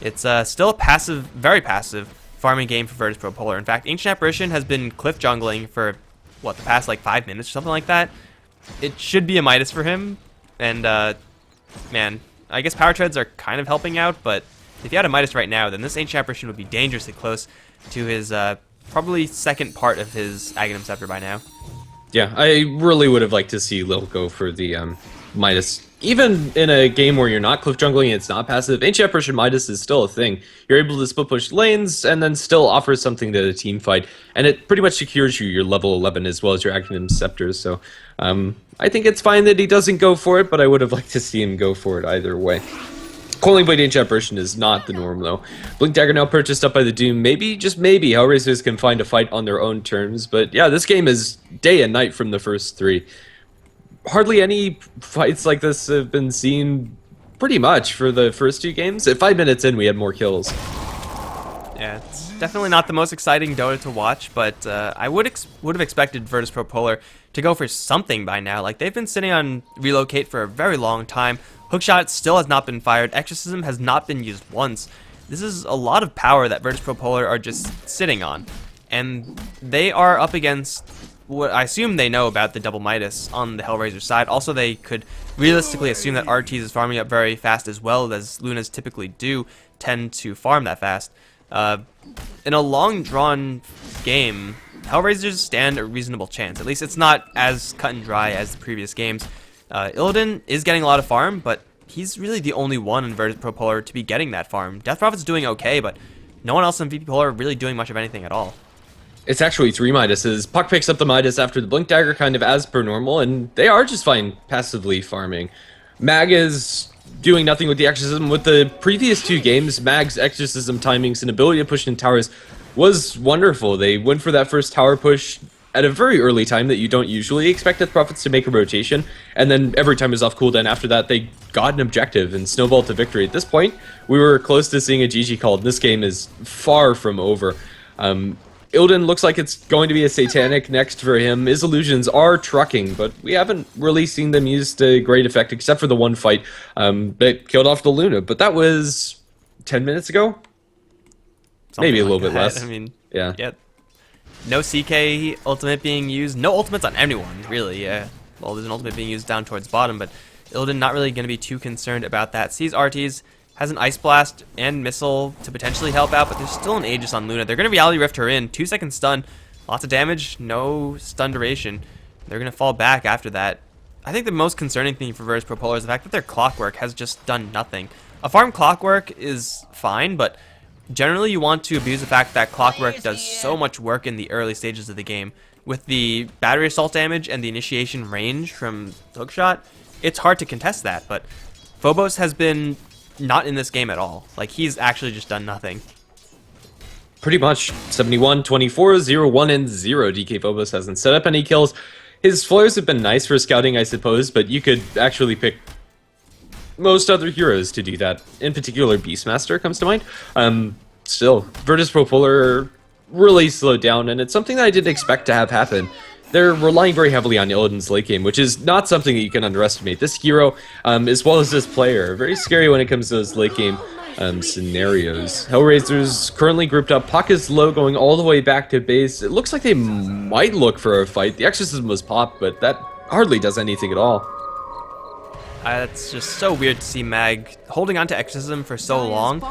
it's still a passive, very passive farming game for Virtus Pro Polar. In fact, Ancient Apparition has been cliff jungling for, what, the past like 5 minutes or something like that. It should be a Midas for him, and man, I guess Power Treads are kind of helping out, but if you had a Midas right now, then this Ancient Apparition would be dangerously close to his probably second part of his Aghanim Scepter by now. Yeah, I really would have liked to see Lil go for the Midas. Even in a game where you're not cliff jungling and it's not passive, Ancient Apparition Midas is still a thing. You're able to split push lanes and then still offer something to the team fight, and it pretty much secures you your level 11 as well as your Aghanim Scepters. So I think it's fine that he doesn't go for it, but I would have liked to see him go for it either way. Coiling Blade Ancient Apparition is not the norm, though. Blink Dagger now purchased up by the Doom. Maybe, just maybe, Hellraisers can find a fight on their own terms. But yeah, this game is day and night from the first 3. Hardly any fights like this have been seen pretty much for the first 2 games. At 5 minutes in, we had more kills. Yeah, it's definitely not the most exciting Dota to watch, but I would have expected Virtus Pro Polar to go for something by now. Like, they've been sitting on Relocate for a very long time. Hookshot still has not been fired. Exorcism has not been used once. This is a lot of power that Virtus Pro Polar are just sitting on. And they are up against what I assume they know about the double Midas on the Hellraiser side. Also, they could realistically assume that RTs is farming up very fast as well, as Lunas typically do tend to farm that fast. In a long drawn game, Hellraisers stand a reasonable chance. At least it's not as cut and dry as the previous games. Illidan is getting a lot of farm, but he's really the only one in Virtus Pro Polar to be getting that farm. Death Prophet's doing okay, but no one else in VP Polar really doing much of anything at all. It's actually 3 Midases. Puck picks up the Midas after the Blink Dagger, kind of as per normal, and they are just fine passively farming. Mag is doing nothing with the Exorcism. With the previous 2 games, Mag's Exorcism timings and ability to push in towers was wonderful. They went for that first tower push at a very early time that you don't usually expect Death Prophets to make a rotation, and then every time it was off cooldown after that, they got an objective and snowballed to victory. At this point, we were close to seeing a GG called. This game is far from over. Illidan looks like it's going to be a Satanic next for him. His illusions are trucking, but we haven't really seen them used to great effect, except for the one fight that killed off the Luna, but that was 10 minutes ago? Something maybe a like little bit that. less. I mean, yeah. No CK ultimate being used. No ultimates on anyone, really. Yeah. Well, there's an ultimate being used down towards bottom, but Illidan not really going to be too concerned about that. Sees RTs, has an Ice Blast and Missile to potentially help out, but there's still an Aegis on Luna. They're going to Reality Rift her in. 2-second stun. Lots of damage, no stun duration. They're going to fall back after that. I think the most concerning thing for Virtus Pro Polar is the fact that their Clockwork has just done nothing. A farm Clockwork is fine, but generally you want to abuse the fact that Clockwork does so much work in the early stages of the game. With the battery assault damage and the initiation range from Hookshot, it's hard to contest that, but Phobos has been not in this game at all. Like, he's actually just done nothing. Pretty much 71, 24, 0, 1, and 0. DK Phobos hasn't set up any kills. His flares have been nice for scouting, I suppose, but you could actually pick most other heroes to do that. In particular, Beastmaster comes to mind. Still, Virtus Pro Polar really slowed down, and it's something that I didn't expect to have happen. They're relying very heavily on Illidan's late game, which is not something that you can underestimate. This hero, as well as this player, are very scary when it comes to his late game. scenarios. Hellraisers currently grouped up. Puck is low, going all the way back to base. It looks like they might look for a fight. The Exorcism was popped, but that hardly does anything at all. It's just so weird to see Mag holding on to Exorcism for so long,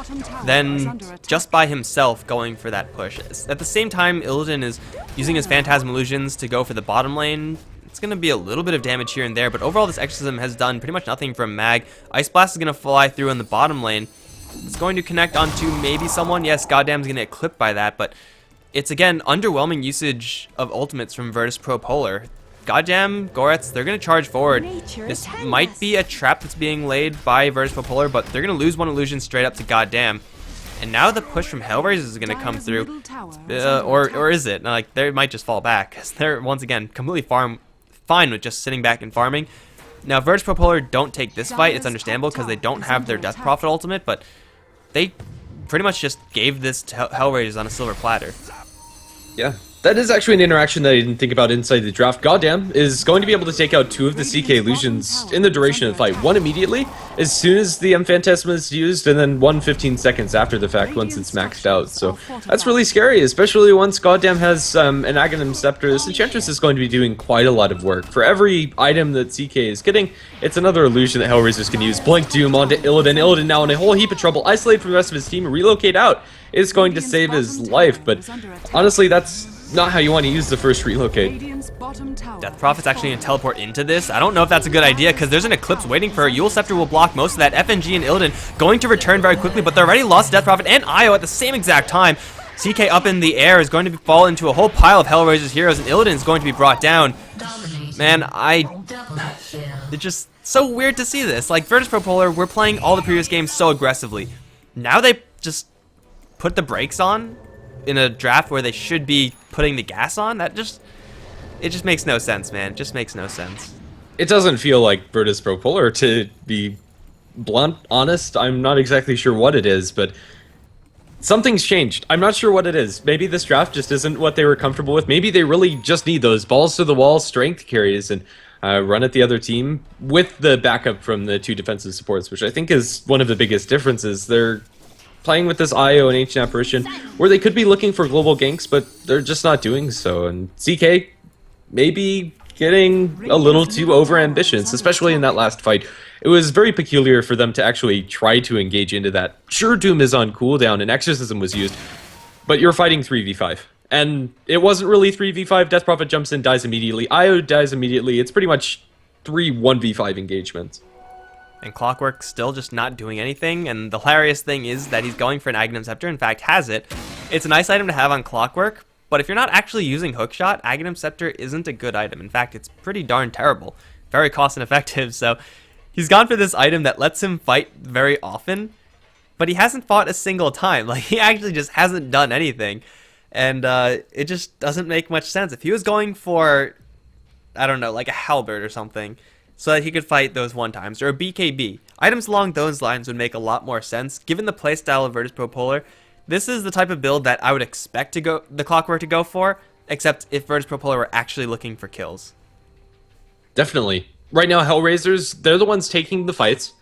then just by himself going for that push. At the same time, Illidan is using his Phantasm Illusions to go for the bottom lane. It's going to be a little bit of damage here and there, but overall this Exorcism has done pretty much nothing from Mag. Ice Blast is going to fly through in the bottom lane. It's going to connect onto maybe someone. Yes, Goddamn's going to get clipped by that, but it's, again, underwhelming usage of ultimates from Virtus.Pro Polar. Goddamn, Goretz, they're going to charge forward. This might be a trap that's being laid by Virtus.Pro Polar, but they're going to lose one illusion straight up to Goddamn. And now the push from Hellraisers is going to come through. Or is it? Like, they might just fall back, because they're, once again, completely fine with just sitting back and farming. Now, Virtus.Pro Polar don't take this fight. It's understandable, because they don't have their Death Prophet ultimate, but they pretty much just gave this to Hellraisers on a silver platter. Yeah. That is actually an interaction that I didn't think about inside the draft. Goddamn is going to be able to take out 2 of the CK illusions in the duration of the fight. One immediately, as soon as the Phantasma is used, and then one 15 seconds after the fact once it's maxed out. So that's really scary, especially once Goddamn has an Aghanim Scepter. This Enchantress is going to be doing quite a lot of work. For every item that CK is getting, it's another illusion that Hellraisers can use. Blink Doom onto Illidan. Illidan now in a whole heap of trouble. Isolate from the rest of his team, relocate out. Is going to save his life, but honestly, that's not how you want to use the first relocate. Death Prophet's actually going to teleport into this. I don't know if that's a good idea, because there's an Eclipse waiting for her. Eul Scepter will block most of that. FNG and Illidan going to return very quickly, but they're already lost Death Prophet and Io at the same exact time. CK up in the air is going to fall into a whole pile of Hellraisers heroes, and Illidan is going to be brought down. Man, it's just so weird to see this. Like, Virtus.Pro Polar, we're playing all the previous games so aggressively. Now they just put the brakes on in a draft where they should be putting the gas on. It just makes no sense, man. It just makes no sense. It doesn't feel like Virtus.Pro Polar, to be blunt, honest. I'm not exactly sure what it is, but something's changed. I'm not sure what it is. Maybe this draft just isn't what they were comfortable with. Maybe they really just need those balls to the wall strength carries and run at the other team with the backup from the 2 defensive supports, which I think is one of the biggest differences. They're playing with this IO and Ancient Apparition, where they could be looking for global ganks, but they're just not doing so. And CK maybe getting a little too overambitious, especially in that last fight. It was very peculiar for them to actually try to engage into that. Sure, Doom is on cooldown and Exorcism was used, but you're fighting 3v5. And it wasn't really 3v5. Death Prophet jumps in, dies immediately. IO dies immediately. It's pretty much 3 1v5 engagements. And Clockwork still just not doing anything, and the hilarious thing is that he's going for an Aghanim Scepter, in fact has it. It's a nice item to have on Clockwork, but if you're not actually using Hookshot, Aghanim Scepter isn't a good item. In fact, it's pretty darn terrible. Very cost ineffective, so he's gone for this item that lets him fight very often, but he hasn't fought a single time. Like, he actually just hasn't done anything, and it just doesn't make much sense. If he was going for, I don't know, like a Halberd or something, so that he could fight those 1-times, or a BKB. Items along those lines would make a lot more sense. Given the playstyle of Virtus.Pro Polar, this is the type of build that I would expect the Clockwork to go for, except if Virtus.Pro Polar were actually looking for kills. Definitely. Right now, Hellraisers, they're the ones taking the fights,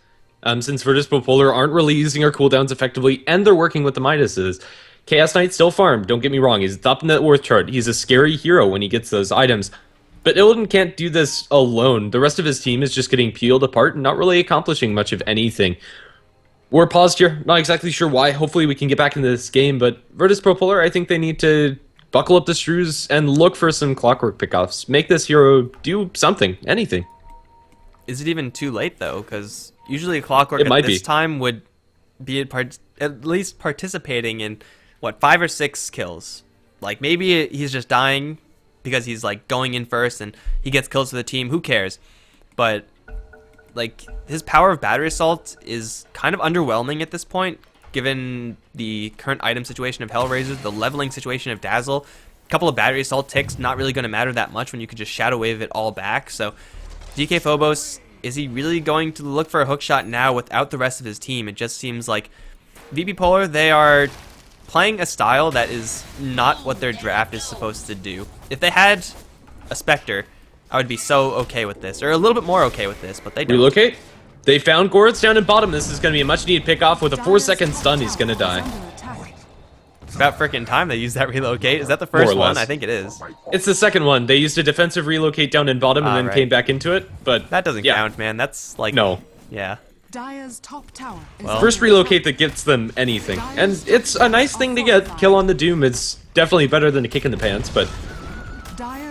since Virtus.Pro Polar aren't really using their cooldowns effectively, and they're working with the Midases. Chaos Knight still farmed, don't get me wrong, he's top net worth chart, he's a scary hero when he gets those items. But Illidan can't do this alone. The rest of his team is just getting peeled apart and not really accomplishing much of anything. We're paused here. Not exactly sure why. Hopefully we can get back into this game. But Virtus.Pro Polar, I think they need to buckle up the screws and look for some Clockwork pickoffs. Make this hero do something. Anything. Is it even too late, though? Because usually Clockwork at this time would be at least participating in, what, 5 or 6 kills. Like, maybe he's just dying because he's like going in first and he gets kills for the team, who cares? But like, his power of battery assault is kind of underwhelming at this point, given the current item situation of Hellraisers, the leveling situation of Dazzle. A couple of battery assault ticks not really going to matter that much when you could just shadow wave it all back. So DK Phobos, is he really going to look for a hookshot now without the rest of his team? It just seems like VP Polar, they are playing a style that is not what their draft is supposed to do. If they had a Spectre, I would be so okay with this, or a little bit more okay with this, but they don't. Relocate? They found Goretz down in bottom. This is going to be a much needed pick off with a 4-second stun. He's going to die. It's about freaking time they used that relocate. Is that the More first or one? less. I think it is. It's the second one. They used a defensive relocate down in bottom and then right. came back into it. But That doesn't yeah. count, man. That's like... No. Yeah. Dire's top tower is Well- First relocate that gets them anything. And it's a nice thing to get. Kill on the Doom. It's definitely better than a kick in the pants, but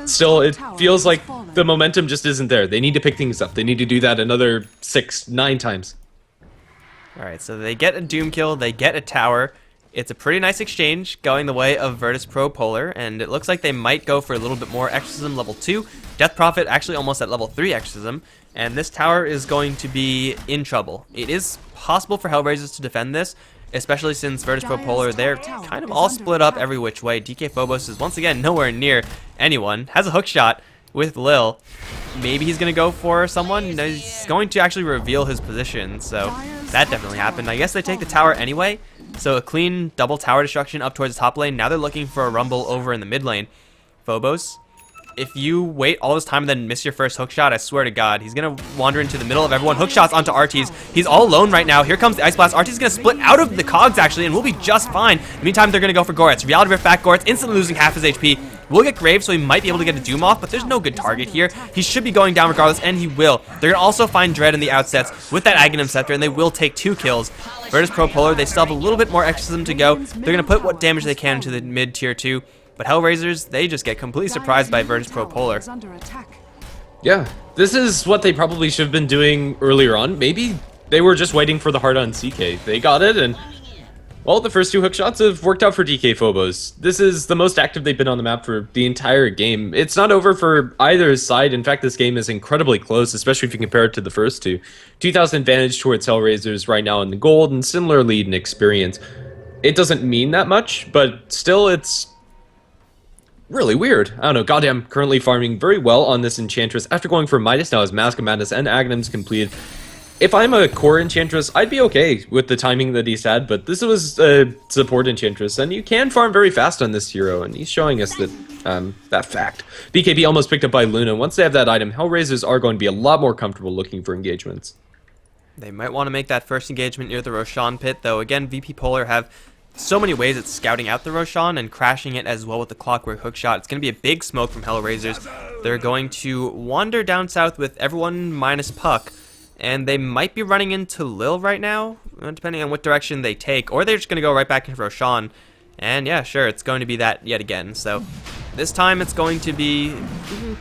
still, it feels like the momentum just isn't there. They need to pick things up. They need to do that another 6, 9 times. Alright, so they get a Doom kill, they get a tower. It's a pretty nice exchange going the way of Virtus.Pro Polar, and it looks like they might go for a little bit more Exorcism level 2. Death Prophet actually almost at level 3 Exorcism, and this tower is going to be in trouble. It is possible for Hellraisers to defend this, especially since Virtus.Pro Polar, they're kind of all split up every which way. DK Phobos is once again nowhere near anyone. Has a hook shot with Lil. Maybe he's going to go for someone. He's going to actually reveal his position, so that definitely happened. I guess they take the tower anyway, so a clean double tower destruction up towards the top lane. Now they're looking for a rumble over in the mid lane. Phobos, if you wait all this time and then miss your first hook shot, I swear to God, he's going to wander into the middle of everyone. Hook shots onto Arties. He's all alone right now. Here comes the Ice Blast. Arties is going to split out of the cogs, actually, and we'll be just fine. In the meantime, they're going to go for Goretz. Reality Rift back. Goretz instantly losing half his HP. We'll get Grave, so he might be able to get a Doom off, but there's no good target here. He should be going down regardless, and he will. They're going to also find Dread in the outsets with that Aghanim Scepter, and they will take 2 kills. Virtus.Pro Polar, they still have a little bit more Exorcism to go. They're going to put what damage they can into the mid tier 2. But Hellraisers, they just get completely surprised by Virtus.Pro Polar. Yeah, this is what they probably should have been doing earlier on. Maybe they were just waiting for the hard on CK. They got it, and well, the first 2 hook shots have worked out for DK Phobos. This is the most active they've been on the map for the entire game. It's not over for either side. In fact, this game is incredibly close, especially if you compare it to the first 2. 2,000 advantage towards Hellraisers right now in the gold, and similar lead in experience. It doesn't mean that much, but still, it's really weird. I don't know. Goddamn, currently farming very well on this Enchantress after going for Midas now as Mask of Madness and Aghanims completed. If I'm a core Enchantress, I'd be okay with the timing that he's had, but this was a support Enchantress, and you can farm very fast on this hero, and he's showing us that fact. BKB almost picked up by Luna. Once they have that item, Hellraisers are going to be a lot more comfortable looking for engagements. They might want to make that first engagement near the Roshan pit, though again, VP Polar have so many ways at scouting out the Roshan and crashing it as well with the Clockwork hookshot. It's going to be a big smoke from Hellraisers. They're going to wander down south with everyone minus Puck, and they might be running into Lil right now, depending on what direction they take, or they're just going to go right back into Roshan. And yeah, sure, it's going to be that yet again. So this time it's going to be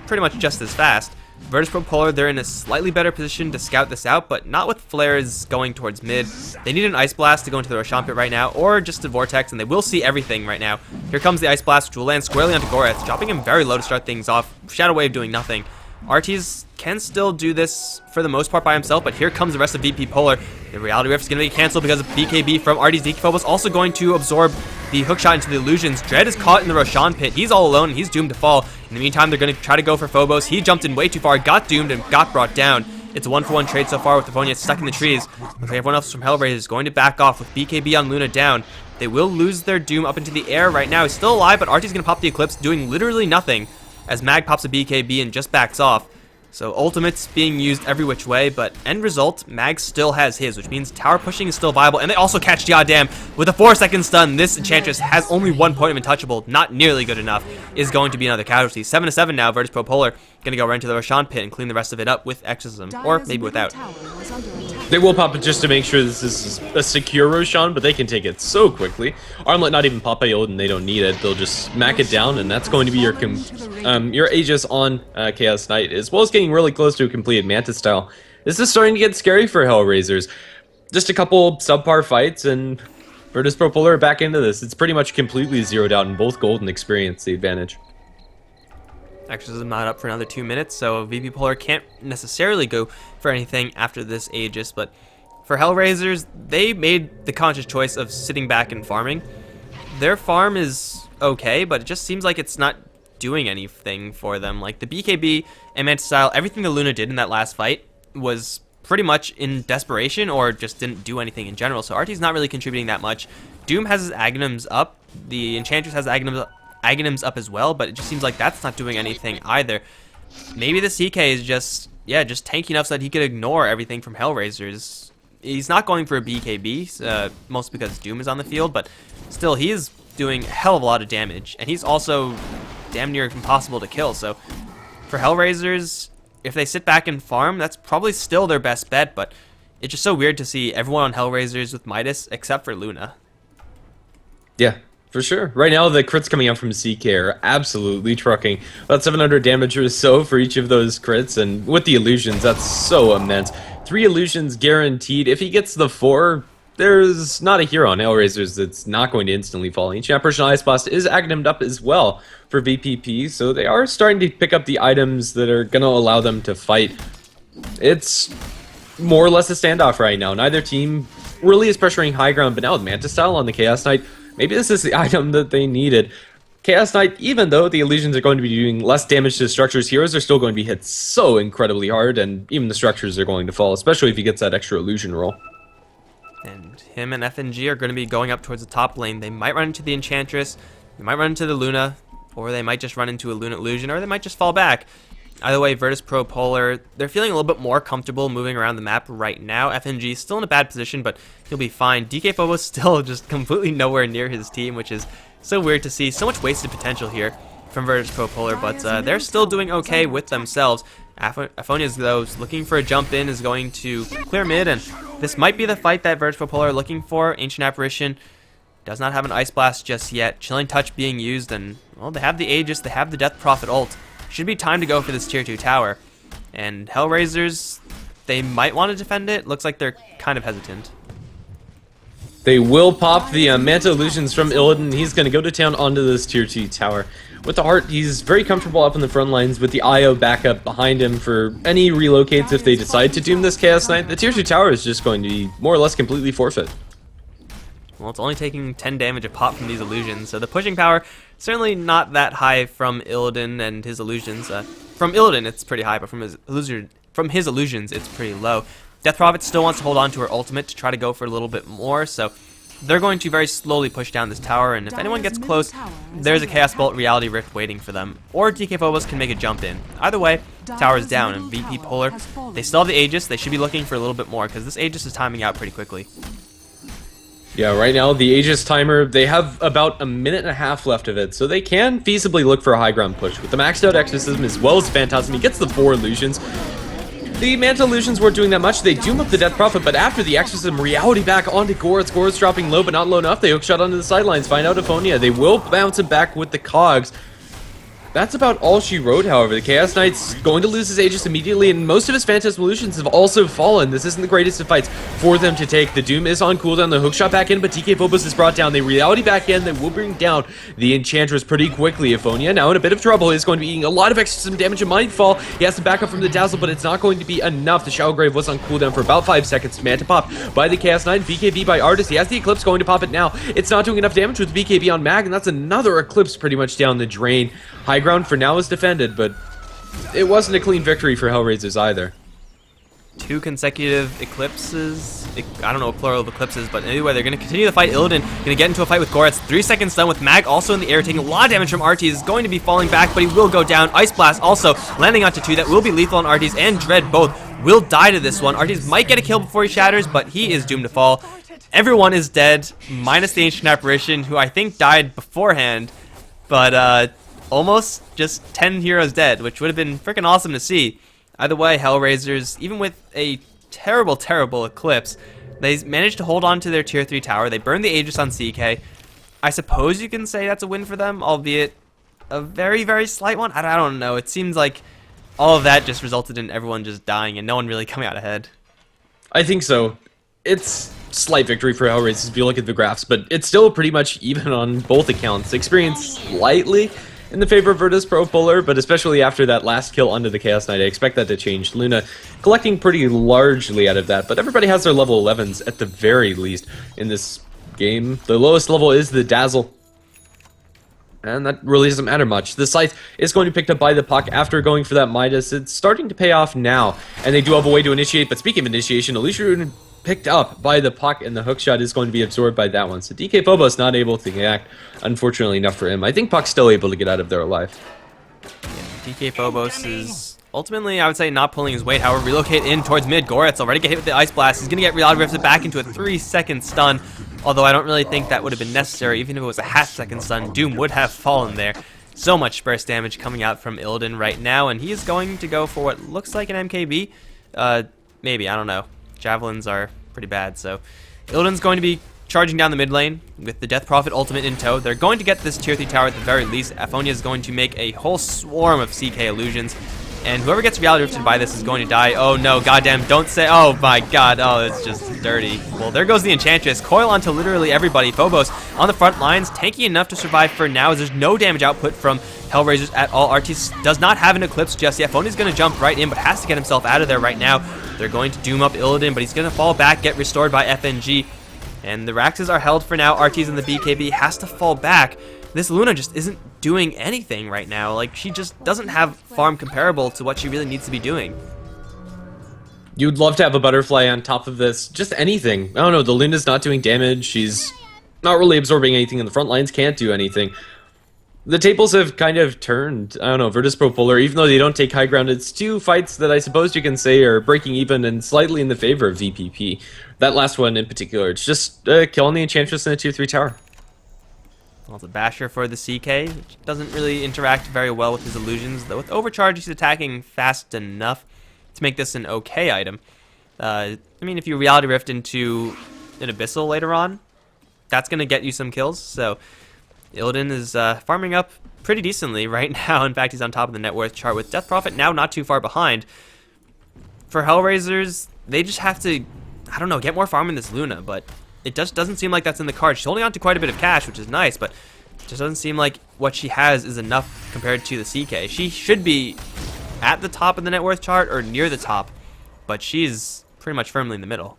pretty much just as fast. Virtus.Pro Polar, they're in a slightly better position to scout this out, but not with flares going towards mid. They need an Ice Blast to go into the Roshan pit right now, or just a Vortex, and they will see everything right now. Here comes the Ice Blast, which will land squarely onto Goretz, dropping him very low to start things off. Shadow Wave doing nothing. Arties can still do this for the most part by himself, but here comes the rest of VP Polar. The Reality Rift is going to be canceled because of BKB from Arties. DK Phobos also going to absorb the hookshot into the illusions. Dread is caught in the Roshan pit. He's all alone, and he's doomed to fall. In the meantime, they're going to try to go for Phobos. He jumped in way too far, got doomed, and got brought down. It's a 1-for-1 trade so far with Devonia stuck in the trees. Looks like everyone else from Hellraisers is going to back off with BKB on Luna down. They will lose their Doom up into the air right now. He's still alive, but Artie's going to pop the Eclipse, doing literally nothing as Mag pops a BKB and just backs off. So ultimates being used every which way, but end result, Mag still has his, which means tower pushing is still viable, and they also catch Goddamn with a 4-second stun. This Enchantress has only 1 point of untouchable, not nearly good enough, is going to be another casualty. 7-7 now, Virtus.Pro Polar gonna go right into the Roshan pit and clean the rest of it up with Exorcism, or maybe without. They will pop it just to make sure this is a secure Roshan, but they can take it so quickly. Armlet not even pop by Odin, they don't need it. They'll just smack it down, and that's going to be your Aegis on Chaos Knight, as well as getting really close to a completed Mantis style. This is starting to get scary for Hellraisers. Just a couple subpar fights, and Virtus.Pro Polar are back into this. It's pretty much completely zeroed out in both gold and experience, the advantage. Exorcism not up for another 2 minutes, so VP Polar can't necessarily go for anything after this Aegis, but for Hellraisers, they made the conscious choice of sitting back and farming. Their farm is okay, but it just seems like it's not doing anything for them. Like the BKB and Mantis style, everything that Luna did in that last fight was pretty much in desperation or just didn't do anything in general, so RT's not really contributing that much. Doom has his Aghanims up, the Enchantress has Aghanims up as well, but it just seems like that's not doing anything either. Maybe the CK is just yeah, just tanky enough so that he could ignore everything from Hellraisers. He's not going for a BKB, mostly because Doom is on the field, but still, he is doing a hell of a lot of damage, and he's also damn near impossible to kill. So for Hellraisers, if they sit back and farm, that's probably still their best bet, but it's just so weird to see everyone on Hellraisers with Midas except for Luna. Yeah, for sure. Right now, the crits coming out from CK are absolutely trucking. About 700 damage or so for each of those crits, and with the illusions, that's so immense. 3 illusions guaranteed. If he gets the 4, there's not a hero on Hellraisers that's not going to instantly fall. Ancient Apparition Ice Blast is agonimed up as well for VP.P, so they are starting to pick up the items that are going to allow them to fight. It's more or less a standoff right now. Neither team really is pressuring high ground, but now with Manta Style on the Chaos Knight, maybe this is the item that they needed. Chaos Knight, even though the illusions are going to be doing less damage to the structures, heroes are still going to be hit so incredibly hard, and even the structures are going to fall, especially if he gets that extra illusion roll. And him and FNG are going to be going up towards the top lane. They might run into the Enchantress, they might run into the Luna, or they might just run into a Luna illusion, or they might just fall back. Either way, Virtus Pro Polar, they're feeling a little bit more comfortable moving around the map right now. FNG is still in a bad position, but he'll be fine. DK Phobos still just completely nowhere near his team, which is so weird to see. So much wasted potential here from Virtus Pro Polar, but they're still doing okay with themselves. Aphonia's, though, looking for a jump in, is going to clear mid, and this might be the fight that Virtus Pro Polar are looking for. Ancient Apparition does not have an Ice Blast just yet. Chilling Touch being used, and, well, they have the Aegis, they have the Death Prophet ult. Should be time to go for this tier 2 tower. And Hellraisers, they might want to defend it. Looks like they're kind of hesitant. They will pop the Manta Illusions from Illidan. He's going to go to town onto this tier 2 tower. With the Heart, he's very comfortable up in the front lines with the IO backup behind him for any relocates if they decide to doom this Chaos Knight. The tier 2 tower is just going to be more or less completely forfeit. Well, it's only taking 10 damage a pop from these illusions, so the pushing power certainly not that high from Illidan and his illusions. From Illidan, it's pretty high, but from his illusions, it's pretty low. Death Prophet still wants to hold on to her ultimate to try to go for a little bit more, so they're going to very slowly push down this tower, and if anyone gets close, there's a Chaos Bolt Reality Rift waiting for them. Or DK Phobos can make a jump in. Either way, tower's down, and VP Polar, they still have the Aegis. They should be looking for a little bit more, because this Aegis is timing out pretty quickly. Yeah, right now, the Aegis timer, they have about a minute and a half left of it, so they can feasibly look for a high ground push. With the maxed out Exorcism as well as Phantasm, he gets the 4 illusions. The Manta Illusions weren't doing that much. They doom up the Death Prophet, but after the Exorcism, reality back onto Goretz. Goretz dropping low, but not low enough. They hook shot onto the sidelines, find out Aphonia. They will bounce him back with the cogs. That's about all she wrote, however. The Chaos Knight's going to lose his Aegis immediately, and most of his Phantasm Illusions have also fallen. This isn't the greatest of fights for them to take. The Doom is on cooldown, the hookshot back in, but DK Phobos is brought down. They reality back in, they will bring down the Enchantress pretty quickly. Aphonia now in a bit of trouble. He's going to be eating a lot of Exorcism damage and might fall. He has to back up from the Dazzle, but it's not going to be enough. The Shadow Grave was on cooldown for about 5 seconds. Manta pop by the Chaos Knight, BKB by Artis. He has the Eclipse going to pop it now. It's not doing enough damage with BKB on Mag, and that's another Eclipse pretty much down the drain. High ground for now is defended, but it wasn't a clean victory for Hellraisers either. 2 consecutive eclipses. I don't know what plural of eclipses, but anyway, they're going to continue the fight. Illidan going to get into a fight with Goretz. 3 seconds done with Mag also in the air, taking a lot of damage from Artis. Is going to be falling back, but he will go down. Ice Blast also landing onto 2. That will be lethal on Artis, and Dread both will die to this one. Artis might get a kill before he shatters, but he is doomed to fall. Everyone is dead, minus the Ancient Apparition, who I think died beforehand, but almost just 10 heroes dead, which would have been freaking awesome to see. Either way, Hellraisers, even with a terrible, terrible Eclipse, they managed to hold on to their tier 3 tower. They burned the Aegis on CK. I suppose you can say that's a win for them, albeit a very, very slight one. I don't know. It seems like all of that just resulted in everyone just dying and no one really coming out ahead. I think so. It's slight victory for Hellraisers if you look at the graphs, but it's still pretty much even on both accounts. Experience slightly in the favor of Virtus Pro Polar, but especially after that last kill onto the Chaos Knight, I expect that to change. Luna collecting pretty largely out of that, but everybody has their level 11s at the very least in this game. The lowest level is the Dazzle, and that really doesn't matter much. The Scythe is going to be picked up by the Puck after going for that Midas. It's starting to pay off now, and they do have a way to initiate, but speaking of initiation, Illusion picked up by the Puck, and the hookshot is going to be absorbed by that one. So DK Phobos not able to react, unfortunately enough for him. I think Puck's still able to get out of there alive. Yeah, DK Phobos is ultimately, I would say not pulling his weight. However, relocate in towards mid. Goretz already get hit with the Ice Blast. He's going to get reality rifted back into a 3-second stun. Although I don't really think that would have been necessary. Even if it was a half-second stun, Doom would have fallen there. So much burst damage coming out from Illidan right now. And he is going to go for what looks like an MKB. Maybe, I don't know. Javelins are pretty bad, so Illidan's going to be charging down the mid lane with the Death Prophet ultimate in tow. They're going to get this tier 3 tower at the very least. Aphonia is going to make a whole swarm of CK illusions, and whoever gets reality rifted by this is going to die. Oh no, goddamn, don't say, oh my god, oh, it's just dirty. Well, there goes the Enchantress. Coil onto literally everybody. Phobos on the front lines, tanky enough to survive for now, as there's no damage output from Hellraisers at all. Artis does not have an Eclipse just yet. Aphonia's going to jump right in, but has to get himself out of there right now. They're going to doom up Illidan, but he's going to fall back, get restored by FNG. And the Raxes are held for now. Artis and the BKB has to fall back. This Luna just isn't doing anything right now. Like, she just doesn't have farm comparable to what she really needs to be doing. You'd love to have a butterfly on top of this. Just anything. I don't know, the Luna's not doing damage. She's not really absorbing anything, and the front lines can't do anything. The tables have kind of turned. I don't know, Virtus Pro Polar, even though they don't take high ground, it's two fights that I suppose you can say are breaking even and slightly in the favor of VP.P. That last one in particular, it's just killing the Enchantress in a tier 3 tower. Well, it's a basher for the CK, which doesn't really interact very well with his illusions, though with Overcharge he's attacking fast enough to make this an okay item. I mean, if you Reality Rift into an Abyssal later on, that's going to get you some kills, so Illidan is farming up pretty decently right now. In fact, he's on top of the net worth chart with Death Prophet now not too far behind. For Hellraisers, they just have to, I don't know, get more farm in this Luna, but it just doesn't seem like that's in the cards. She's holding on to quite a bit of cash, which is nice, but it just doesn't seem like what she has is enough compared to the CK. She should be at the top of the net worth chart or near the top, but she's pretty much firmly in the middle.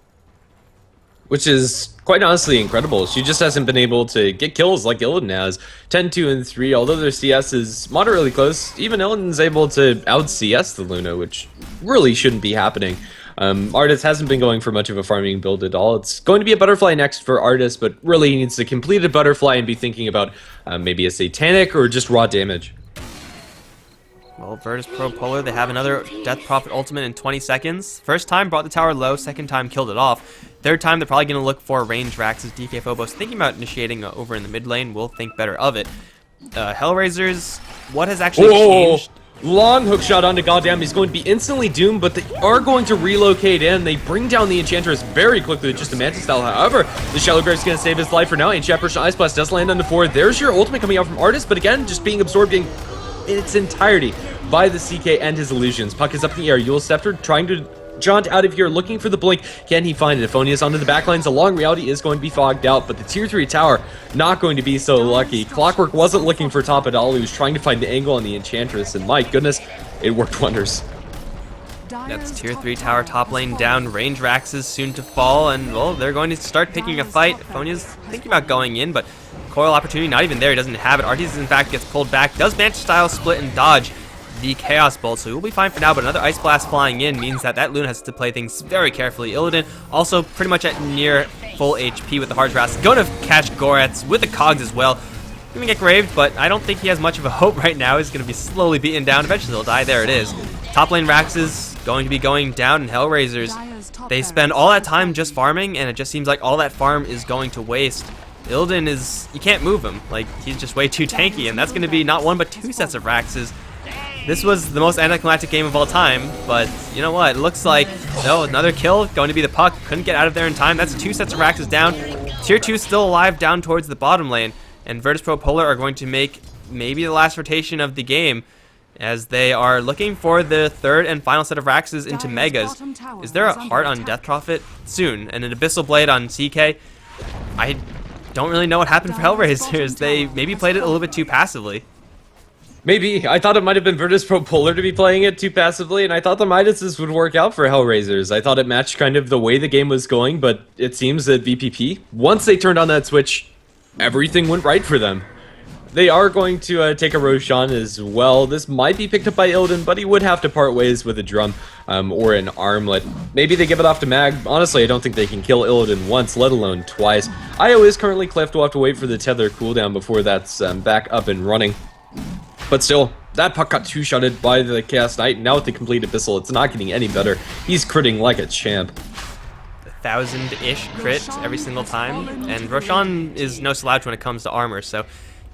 Which is quite honestly incredible. She just hasn't been able to get kills like Illidan has. 10, 2, and 3, although their CS is moderately close, even Illidan's able to out-CS the Luna, which really shouldn't be happening. Artis hasn't been going for much of a farming build at all. It's going to be a Butterfly next for Artis, but really he needs to complete a Butterfly and be thinking about maybe a Satanic or just raw damage. Well, Virtus Pro Polar, they have another Death Prophet ultimate in 20 seconds. First time, brought the tower low. Second time, killed it off. Third time, they're probably going to look for range Raxes. DK Phobos thinking about initiating over in the mid lane. Will think better of it. Hellraisers, what has actually changed? Long hook shot onto goddamn. He's going to be instantly doomed, but they are going to relocate in. They bring down the Enchantress very quickly with just a Mantis style. However, the Shallow Grave's going to save his life for now. Enchant Ice Blast does land on the 4. There's your ultimate coming out from Artis, but again, just being absorbed in its entirety by the CK and his illusions. Puck is up in the air. Yule Scepter trying to jaunt out of here, looking for the blink. Can he find it? Aphonia's onto the backlines. The long reality is going to be fogged out, but the tier 3 tower not going to be so lucky. Clockwork wasn't looking for top at all. He was trying to find the angle on the Enchantress, and my goodness, it worked wonders. That's tier 3 tower top lane down. Range Raxes soon to fall, and well, they're going to start picking a fight. Aphonia's thinking about going in, but coil opportunity not even there. He doesn't have it. Artis in fact gets pulled back. Does Mantis style split and dodge the Chaos Bolt, so he will be fine for now, but another Ice Blast flying in means that Luna has to play things very carefully. Illidan also pretty much at near full HP with the Hard Blast. Going to catch Goretz with the Cogs as well. Going to get graved, but I don't think he has much of a hope right now. He's going to be slowly beaten down. Eventually he'll die. There it is. Top lane Rax is going to be going down, and Hellraisers, they spend all that time just farming, and it just seems like all that farm is going to waste. Illidan is, you can't move him. Like, he's just way too tanky, and that's going to be not one but two sets of Raxes. This was the most anticlimactic game of all time, but you know what? It looks like, no, another kill, going to be the Puck. Couldn't get out of there in time. That's two sets of Raxes down. Tier 2 still alive down towards the bottom lane, and Virtus Pro Polar are going to make maybe the last rotation of the game as they are looking for the third and final set of Raxes into Megas. Is there a Heart on Death Prophet? Soon. And an Abyssal Blade on CK? I don't really know what happened for Hellraisers. They maybe played it a little bit too passively. Maybe. I thought it might have been Virtus Pro Polar to be playing it too passively, and I thought the Midases would work out for Hellraisers. I thought it matched kind of the way the game was going, but it seems that VP.P, once they turned on that switch, everything went right for them. They are going to take a Roshan as well. This might be picked up by Illidan, but he would have to part ways with a drum or an armlet. Maybe they give it off to Mag. Honestly, I don't think they can kill Illidan once, let alone twice. IO is currently cliffed. We'll have to wait for the tether cooldown before that's back up and running. But still, that puck got two-shotted by the Chaos Knight, and now with the complete Abyssal, it's not getting any better. He's critting like a champ. 1,000-ish crit every single time, and Roshan is no slouch when it comes to armor, so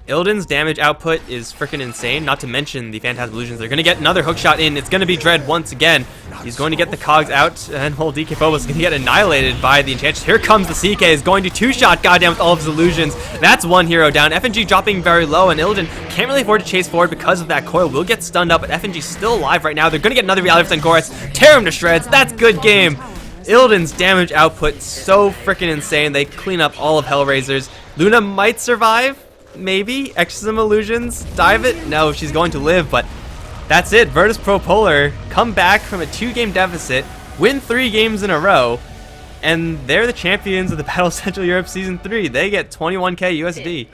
Illidan's damage output is freaking insane, not to mention the Phantasm Illusions. They're going to get another hook shot in. It's going to be Dread once again. He's going to get the cogs out, and old DK Phobos is going to get annihilated by the Enchantress. Here comes the CK, is going to two-shot goddamn with all of his illusions. That's one hero down. FNG dropping very low, and Illidan can't really afford to chase forward because of that coil. Will get stunned up, but FNG's still alive right now. They're going to get another reality from Sengoras. Tear him to shreds. That's good game. Illidan's damage output so freaking insane. They clean up all of Hellraisers. Luna might survive. Maybe Exorcism Illusions, dive it. No, she's going to live, but that's it. Virtus Pro Polar come back from a 2-game deficit, win 3 games in a row, and they're the champions of the Battle Central Europe Season 3. They get 21k USD.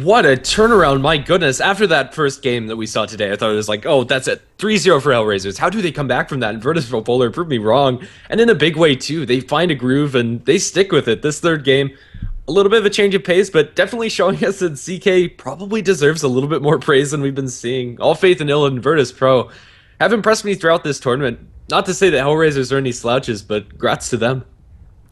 What a turnaround, my goodness. After that first game that we saw today, I thought it was like, oh, that's it. 3-0 for Hellraisers. How do they come back from that? And Virtus Pro Polar proved me wrong. And in a big way, too. They find a groove, and they stick with it. This third game, a little bit of a change of pace, but definitely showing us that CK probably deserves a little bit more praise than we've been seeing. All faith in Illidan and Virtus Pro have impressed me throughout this tournament. Not to say that Hellraisers are any slouches, but congrats to them.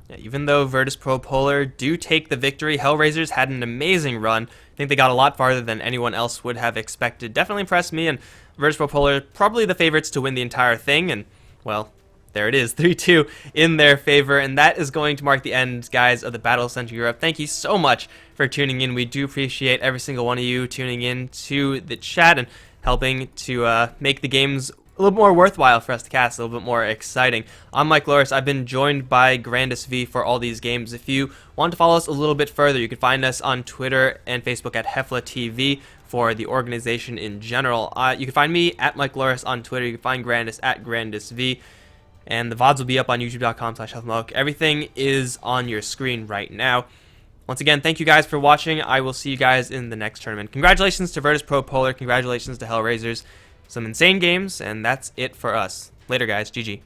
Yeah, even though Virtus Pro Polar do take the victory, Hellraisers had an amazing run. I think they got a lot farther than anyone else would have expected. Definitely impressed me, and Virtus Pro Polar probably the favorites to win the entire thing, and, well, there it is, 3-2 in their favor, and that is going to mark the end, guys, of the Battle Central Europe. Thank you so much for tuning in. We do appreciate every single one of you tuning in to the chat and helping to make the games a little more worthwhile for us to cast, a little bit more exciting. I'm Mike Loris. I've been joined by Grandis V for all these games. If you want to follow us a little bit further, you can find us on Twitter and Facebook at HeflaTV for the organization in general. You can find me at Mike Loris on Twitter. You can find Grandis at GrandisV. And the VODs will be up on youtube.com/HeflaMoke. Everything is on your screen right now. Once again, thank you guys for watching. I will see you guys in the next tournament. Congratulations to Virtus Pro Polar. Congratulations to Hellraisers. Some insane games, and that's it for us. Later, guys. GG.